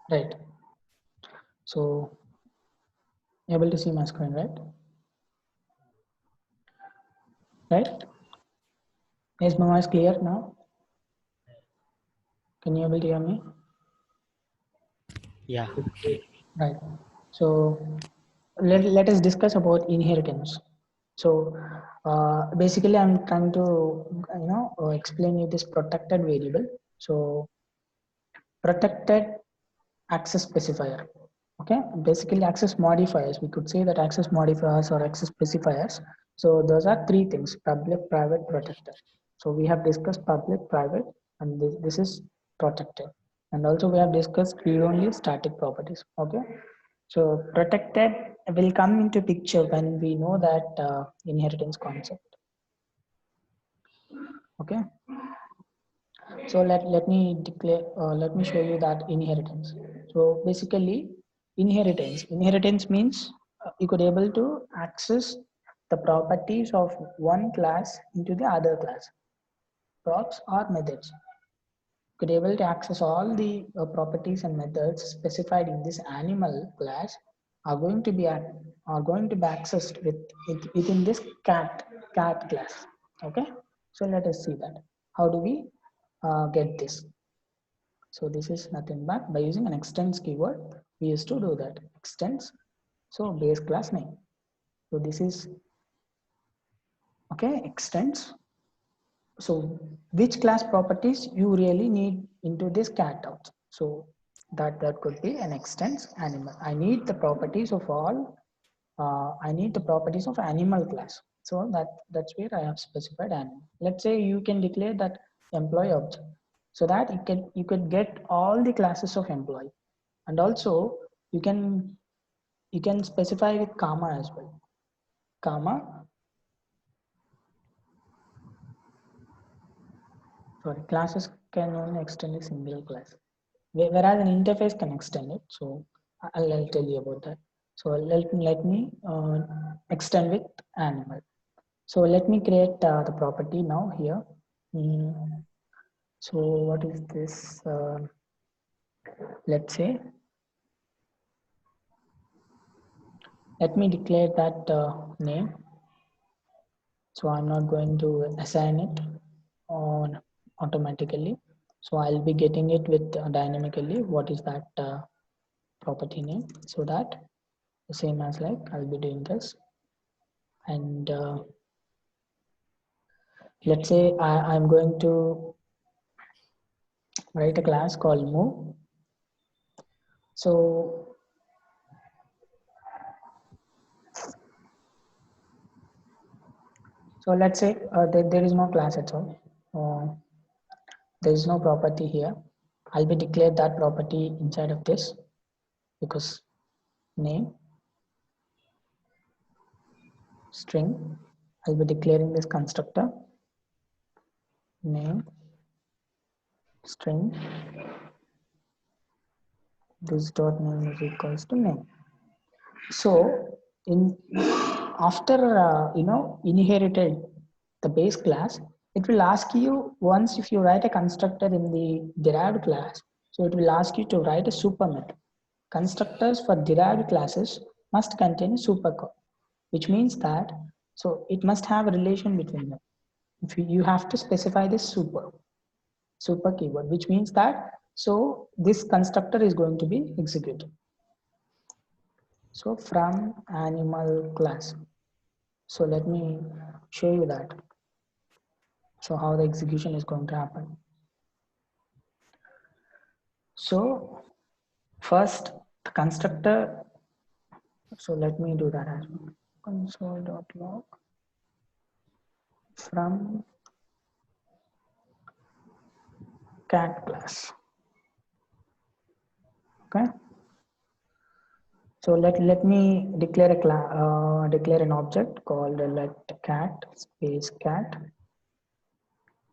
right? So able to see my screen, right? Right? Is my voice clear now? Can you able to hear me? Yeah. Right. So let us discuss about inheritance. So basically, I'm trying to explain you this protected variable. So protected access specifier. Okay, basically access modifiers. We could say that access modifiers or access specifiers. So those are three things: public, private, protected. So we have discussed public, private, and this is protected. And also we have discussed read-only static properties. Okay, so protected will come into picture when we know that inheritance concept. Okay, so let me show you that inheritance. So basically inheritance means you could able to access the properties of one class into the other class, props or methods. You could able to access all the properties and methods specified in this animal class are going to be accessed within this cat class. Okay, so let us see that how do we get this. So this is nothing but by using an extends keyword, we used to do that. Extends, so base class name. So this is, okay, extends. So which class properties you really need into this cat out. So that could be an extends animal. I need the properties of all, I need the properties of animal class. So that's where I have specified animal. Let's say you can declare that employee object so that you could get all the classes of employee. And also you can specify with comma as well. Comma, sorry, classes can only extend a single class, whereas an interface can extend it. So I'll tell you about that. So let me extend with animal. So let me create the property now here. Mm, so what is this? Let's say, let me declare that name. So I'm not going to assign it on automatically. So I'll be getting it with dynamically. What is that property name? So that the same as like I'll be doing this. And let's say I'm going to write a class called move. So let's say there is no class at all. There is no property here. I'll be declare that property inside of this because name string. I'll be declaring this constructor name string. This dot name is equals to name. So in after inherited the base class, it will ask you once if you write a constructor in the derived class. So it will ask you to write a super method. Constructors for derived classes must contain a supercode, which means that so it must have a relation between them. If you have to specify this super keyword, which means that so this constructor is going to be executed. So from animal class. So let me show you that. So how the execution is going to happen. So first the constructor. So let me do that as well. Console.log from cat class. Okay. So let me declare declare an object called let cat space cat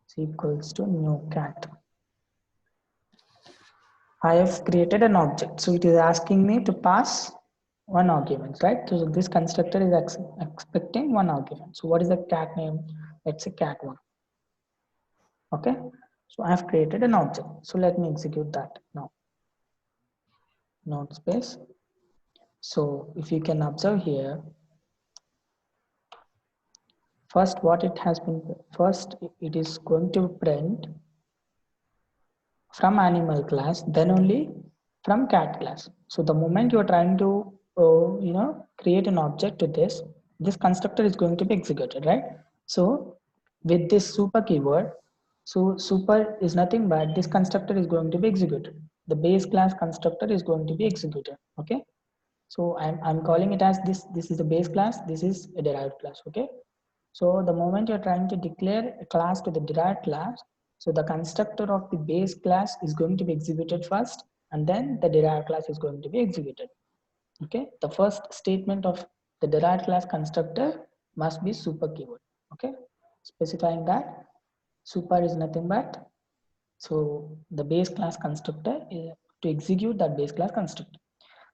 is equals to new cat. I have created an object. So it is asking me to pass one argument, right? So this constructor is expecting one argument. So what is the cat name? Let's say cat1. Okay. So I have created an object. So let me execute that now. node space. So if you can observe here, first what it has been, first it is going to print from animal class, then only from cat class. So the moment you are trying to create an object to this constructor is going to be executed, right? So with this super keyword, so super is nothing but this constructor is going to be executed. The base class constructor is going to be executed. Okay. So I'm calling it as this is the base class, this is a derived class. Okay. So the moment you're trying to declare a class to the derived class, so the constructor of the base class is going to be executed first, and then the derived class is going to be executed. Okay, the first statement of the derived class constructor must be super keyword. Okay, specifying that super is nothing but, so the base class constructor to execute that base class constructor.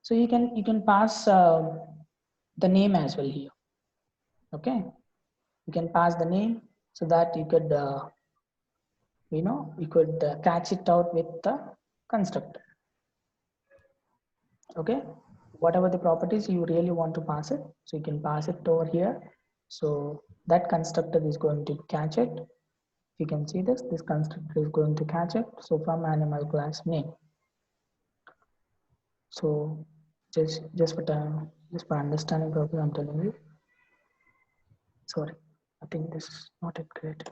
So you can pass the name as well here. Okay, you can pass the name so that you could you could catch it out with the constructor. Okay, whatever the properties you really want to pass it, so you can pass it over here. So that constructor is going to catch it. You can see this constructor is going to catch it, so from animal class name. So just for understanding purpose I'm telling you. Sorry, I think this is not a great.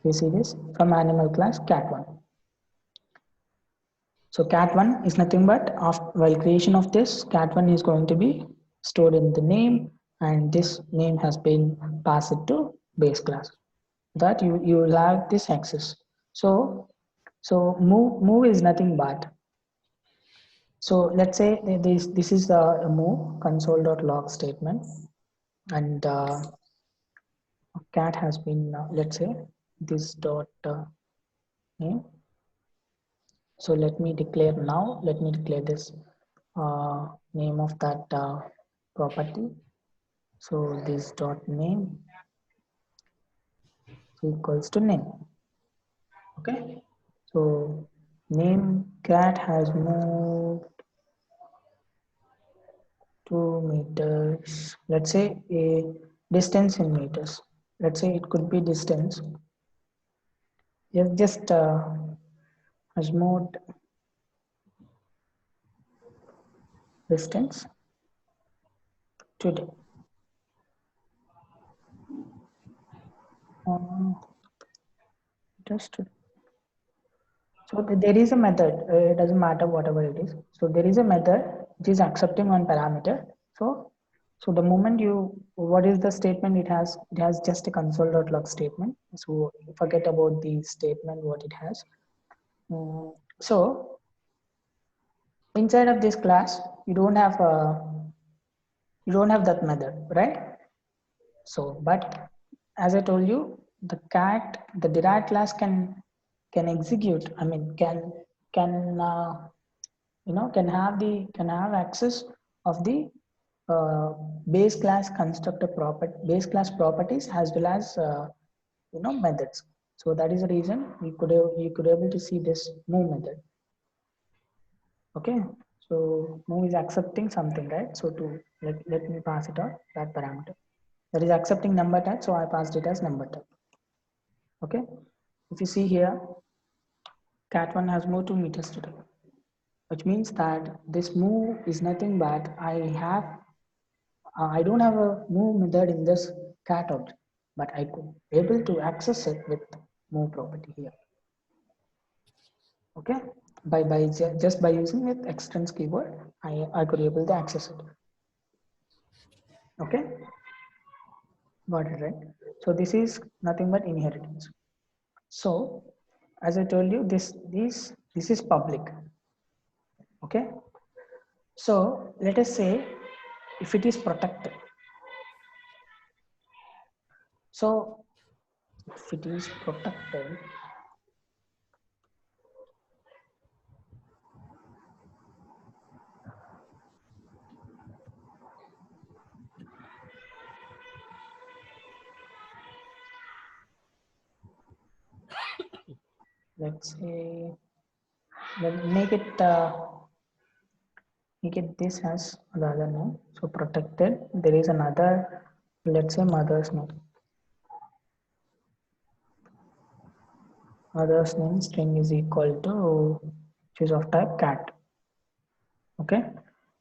You see this from animal class cat1. So cat1 is nothing but while creation of this, cat1 is going to be stored in the name, and this name has been passed to base class. That you will have this access. So move is nothing but. So let's say this is a move console.log statement, and cat has been let's say this dot name. So let me declare now, let me declare this name of that property. So this dot name equals to name. Okay. So name cat has moved 2 meters. Let's say a distance in meters. Let's say it could be distance. Just has moved distance today. Just today. So there is a method, it doesn't matter whatever it is. So there is a method which is accepting one parameter. So the moment what is the statement it has just a console.log statement. So forget about the statement, what it has. So inside of this class, you don't have that method, right? So, but as I told you, the derived class can execute. I mean, can can have access of the base class constructor property, base class properties, as well as methods. So that is the reason you could able to see this move method. Okay, so move is accepting something, right? So let me pass it out that parameter. That is accepting number type, so I passed it as number type. Okay, if you see here, cat1 has moved 2 meters today, which means that this move is nothing but I don't have a move method in this cat object, but I could able to access it with move property here. Okay, just by using with extends keyword, I could able to access it. Okay, got it, right? So this is nothing but inheritance. So as I told you, this is public. Okay, so let us say if it is protected. So if it is protected, let's say then make it this as the other name. So protected. There is another, let's say mother's name. Mother's name string is equal to which is of type cat. Okay.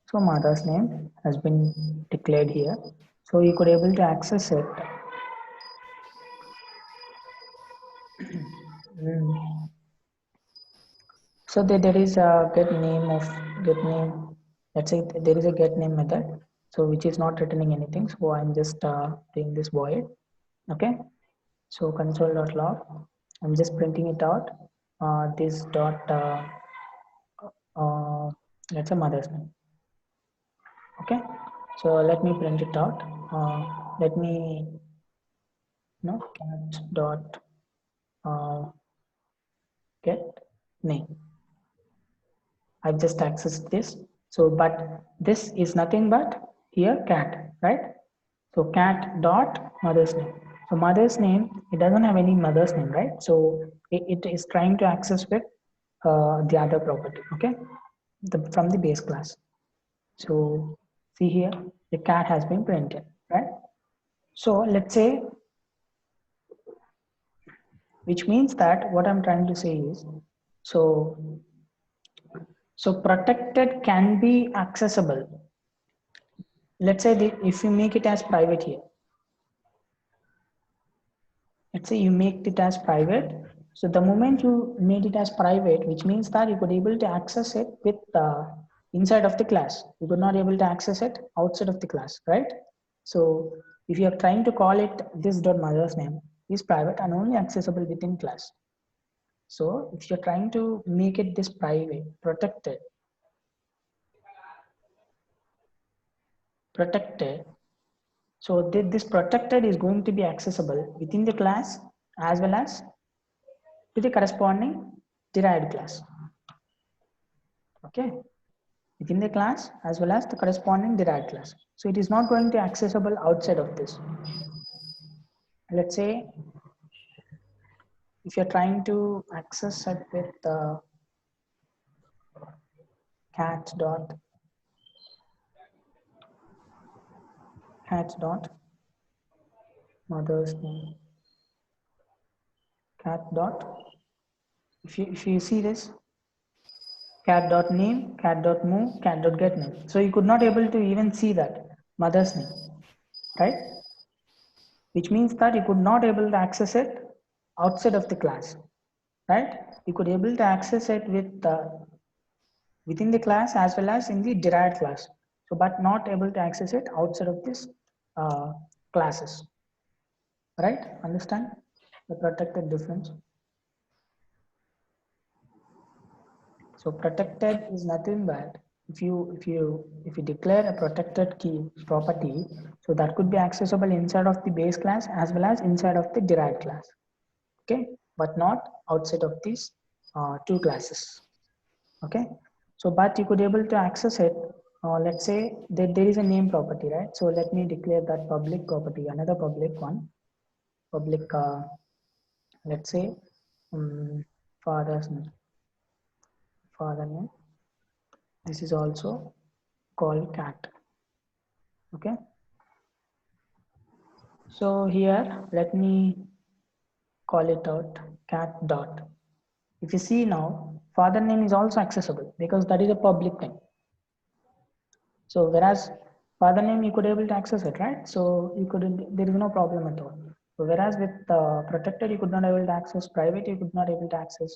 So mother's name has been declared here. So you could able to access it. So there is a get name. Let's say there is a get name method. So which is not returning anything. So I'm just doing this void. Okay. So console.log. I'm just printing it out. This dot uh, let's say mother's name. Okay. So let me print it out. Let me cat dot get name. I've just accessed this. So, but this is nothing but here cat, right? So cat dot mother's name. So mother's name, it doesn't have any mother's name, right? So it is trying to access with the other property, okay? From the base class. So see here, the cat has been printed, right? So let's say, which means that what I'm trying to say is, so protected can be accessible. Let's say if you make it as private here, let's say you make it as private. So the moment you made it as private, which means that you could able to access it with inside of the class. You could not able to access it outside of the class, right? So if you are trying to call it this dot mother's name is private and only accessible within class. So if you're trying to make it this private, protected. So this protected is going to be accessible within the class as well as to the corresponding derived class. Okay, within the class as well as the corresponding derived class. So it is not going to be accessible outside of this. Let's say if you're trying to access it with cat dot mother's name cat dot, if you see this cat dot name, cat dot move, cat dot get name. So you could not able to even see that mother's name, right? Which means that you could not able to access it outside of the class, right? You could able to access it with within the class as well as in the derived class. So, but not able to access it outside of this classes, right? Understand the protected difference? So protected is nothing but if you declare a protected key property, so that could be accessible inside of the base class as well as inside of the derived class. Okay, but not outside of these two classes. Okay, so but you could able to access it. Let's say that there is a name property, right? So let me declare that public property, another public one, public. Let's say father's name, father name. This is also called cat. Okay, so here let me call it out cat dot. If you see now, father name is also accessible because that is a public name. So whereas father name you could able to access it, right? So you couldn't, there is no problem at all. So whereas with protected you could not able to access, private you could not able to access.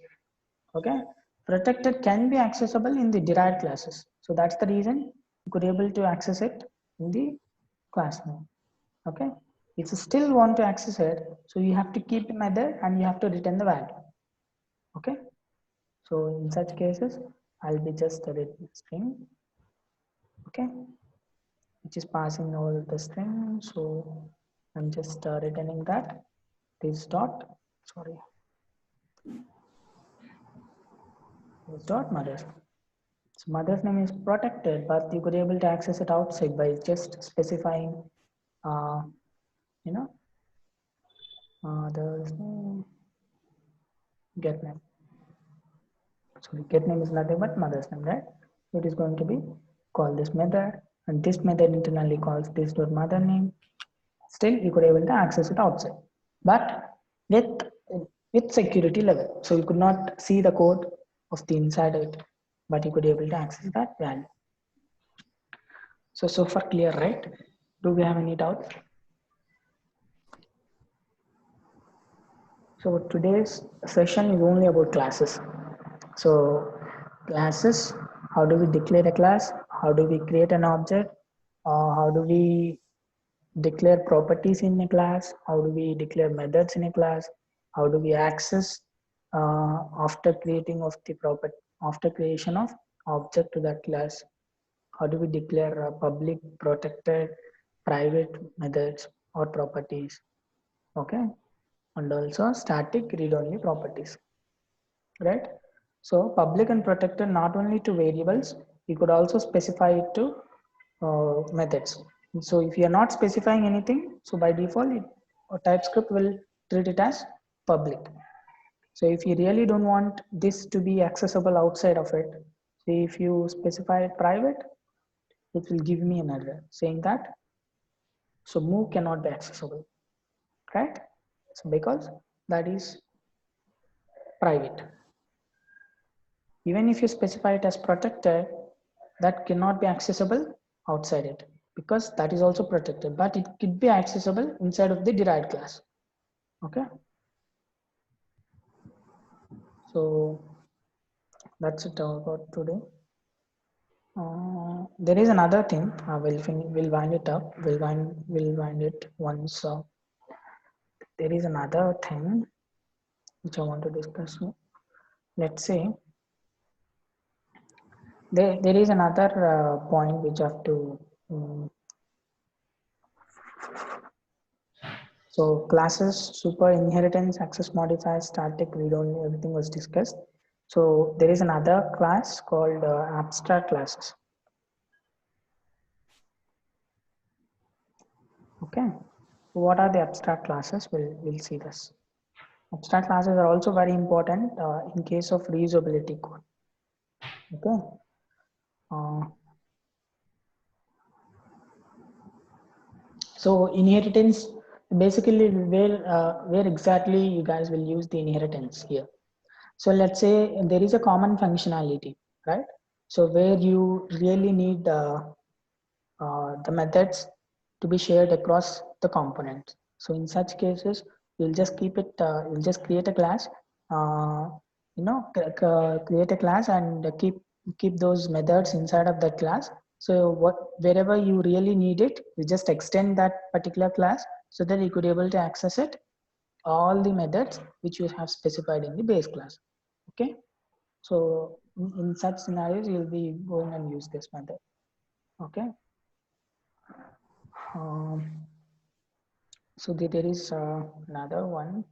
Okay, protected can be accessible in the derived classes. So that's the reason you could able to access it in the class name. Okay, if you still want to access it, so you have to keep the method and you have to return the value. Okay, so in such cases I'll be just returning string. Okay, which is passing all the string. So I'm just returning that this dot, sorry, this dot mother's. So mother's name is protected, but you could able to access it outside by just specifying, uh, you know, mother's name get name. So the get name is nothing but mother's name, right? It is going to be call this method, and this method internally calls this dot mother name. Still you could able to access it outside, but with with security level. So you could not see the code of the inside of it, but you could able to access that value. So far clear, right? Do we have any doubts? So today's session is only about classes. So classes, how do we declare a class, how do we create an object, how do we declare properties in a class, how do we declare methods in a class, how do we access after creating of the property, after creation of object to that class, how do we declare public, protected, private methods or properties, okay, and also static read-only properties, right? So public and protected not only to variables, you could also specify it to methods. So if you are not specifying anything, so by default, TypeScript will treat it as public. So if you really don't want this to be accessible outside of it, so if you specify it private, it will give me an error saying that so move cannot be accessible, right? So because that is private. Even if you specify it as protected, that cannot be accessible outside it because that is also protected, but it could be accessible inside of the derived class. Okay. So that's it about today. There is another thing. We'll wind it up. We'll wind it once. There is another thing which I want to discuss. Let's say there is another point which I have to. So classes, super inheritance, access modifiers, static, read-only, everything was discussed. So there is another class called abstract classes. Okay, what are the abstract classes? We'll see this. Abstract classes are also very important in case of reusability code. Okay. So inheritance, basically where exactly you guys will use the inheritance here. So let's say there is a common functionality, right? So where you really need the methods to be shared across the components. So in such cases, you'll just keep it, you'll just create a class, uh, create a class and keep those methods inside of that class. So wherever you really need it, you just extend that particular class so that you could able to access it, all the methods which you have specified in the base class. Okay. So in such scenarios, you'll be going and use this method. Okay. So there is another one,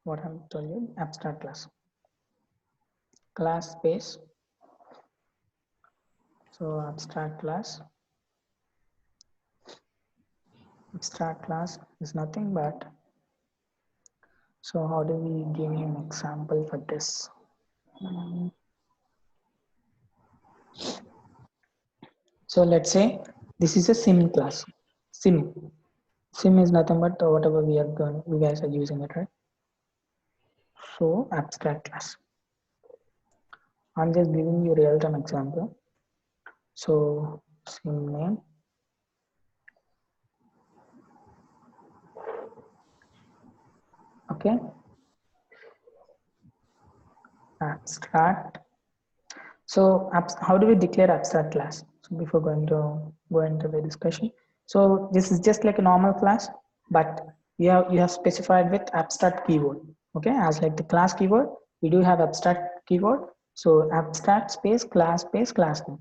what I'm telling you, abstract class space. So abstract class is nothing but, so how do we give you an example for this? So let's say this is a sim class. Sim is nothing but whatever we guys are using it, right? So abstract class. I'm just giving you real-time example. So sim name. Okay. Abstract. So how do we declare abstract class? So before going to go into the discussion, so this is just like a normal class, but you have specified with abstract keyword. Okay, as like the class keyword, we do have abstract keyword. So abstract space class name.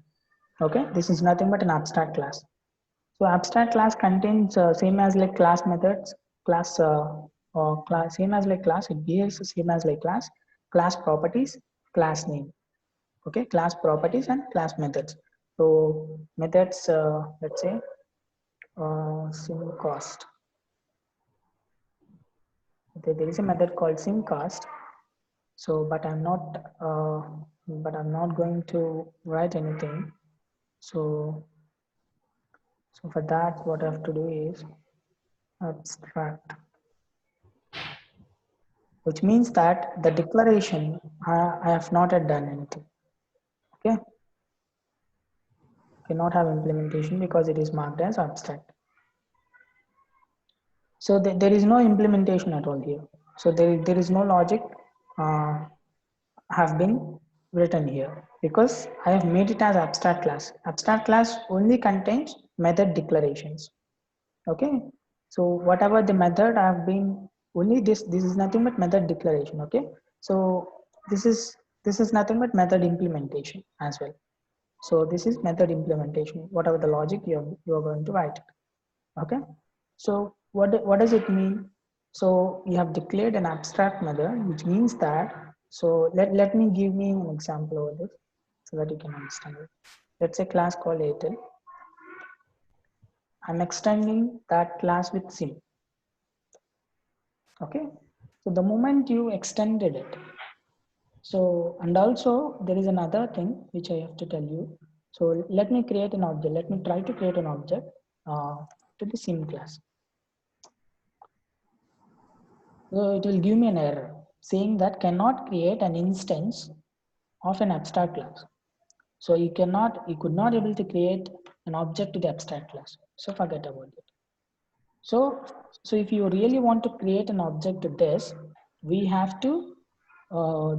Okay, this is nothing but an abstract class. So abstract class contains same as like class methods, class or class same as like class. It behaves the same as like class properties, class name. Okay, class properties and class methods. So methods, let's say sim cost. Okay, there is a method called sim cost. So, but I'm not going to write anything. So, so for that, what I have to do is abstract, which means that the declaration, I have not yet done anything. Okay, cannot have implementation because it is marked as abstract. So there is no implementation at all here. So there is no logic have been written here because I have made it as abstract class. Abstract class only contains method declarations. Okay, so whatever the method I have been only this is nothing but method declaration. Okay, so this is nothing but method implementation as well. So this is method implementation. Whatever the logic you're going to write. Okay, so what does it mean? So you have declared an abstract method, which means that, so let me give me an example over this so that you can understand it. Let's say class called Airtel. I'm extending that class with SIM. Okay, so the moment you extended it, so and also there is another thing which I have to tell you. So let me create an object. Let me try to create an object to the SIM class. So it will give me an error saying that cannot create an instance of an abstract class. So you could not able to create an object to the abstract class. So forget about it. So, so if you really want to create an object to this, we have to,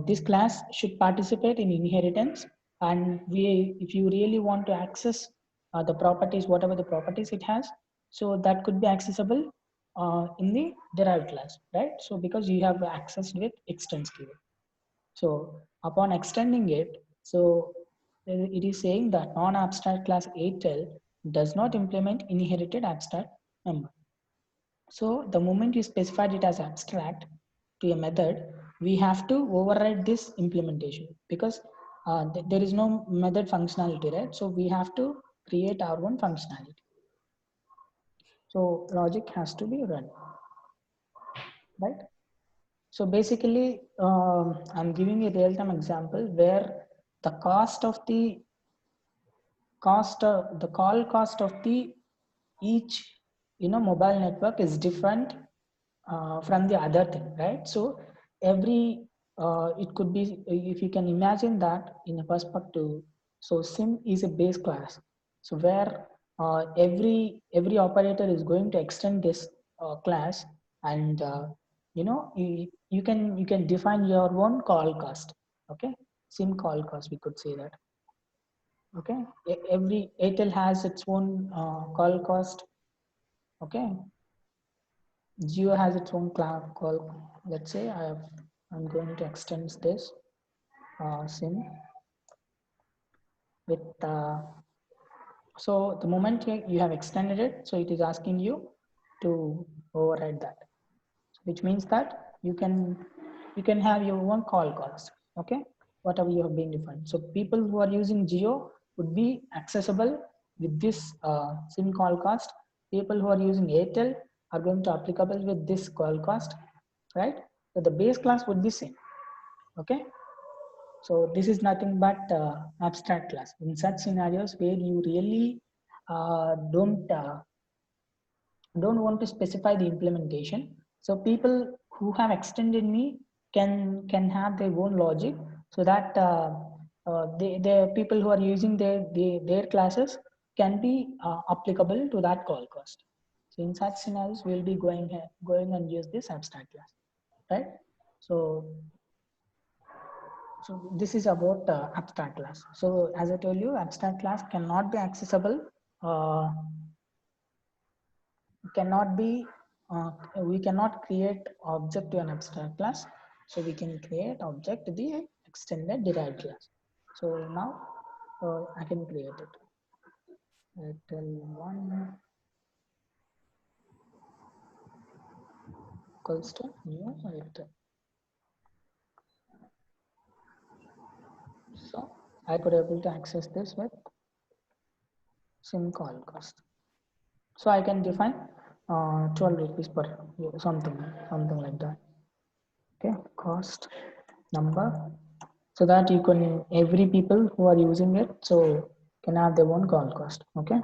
this class should participate in inheritance. And if you really want to access the properties, whatever the properties it has, so that could be accessible in the derived class, right? So because you have accessed with extends keyword. So upon extending it, so it is saying that non-abstract class ATL does not implement inherited abstract member. So the moment you specified it as abstract to a method, we have to override this implementation because there is no method functionality, right? So we have to create our own functionality. So logic has to be run, right? So basically, I'm giving a real-time example where the cost of the the call cost of the each mobile network is different from the other thing, right? So every it could be, if you can imagine that in a perspective, so sim is a base class, so where every operator is going to extend this class, and you can define your own call cost. Okay, sim call cost, we could say that. Okay, every Airtel has its own call cost. Okay, Geo has its own call. Let's say I'm going to extend this SIM with so the moment you have extended it, so it is asking you to override that, which means that you can have your own call cost. Okay, whatever you have been defined. So people who are using Geo would be accessible with this SIM call cost. People who are using Airtel are going to applicable with this call cost, right? So the base class would be same. Okay, so this is nothing but abstract class. In such scenarios where you really don't want to specify the implementation, so people who have extended me can have their own logic, so that the people who are using their classes can be applicable to that call cost. So in such scenarios we'll be going and use this abstract class, right? So this is about abstract class. So as I told you, abstract class cannot be accessible, uh, cannot be we cannot create object to an abstract class, so we can create object to the extended derived class. So now I can create it. Tell one equals to new item. So I could able to access this with sim call cost. So I can define 12 rupees per year, something like that. Okay, cost number, so that you can, every people who are using it so can have their own call cost. Okay,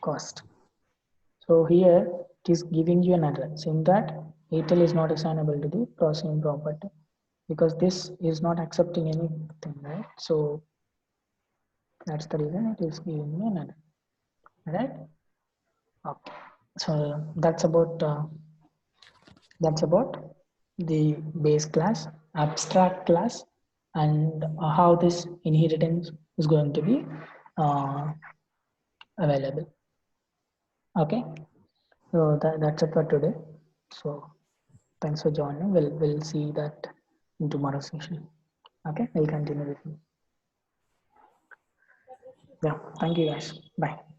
cost. So here it is giving you an error saying that Airtel is not assignable to the processing property because this is not accepting anything, right? So that's the reason it is giving me an error, right? Okay. So that's about the base class, abstract class, and how this inheritance is going to be uh, available. Okay, so that's it for today. So thanks for joining. We'll see that in tomorrow's session. Okay, we'll continue with you. Yeah, thank you guys. Bye.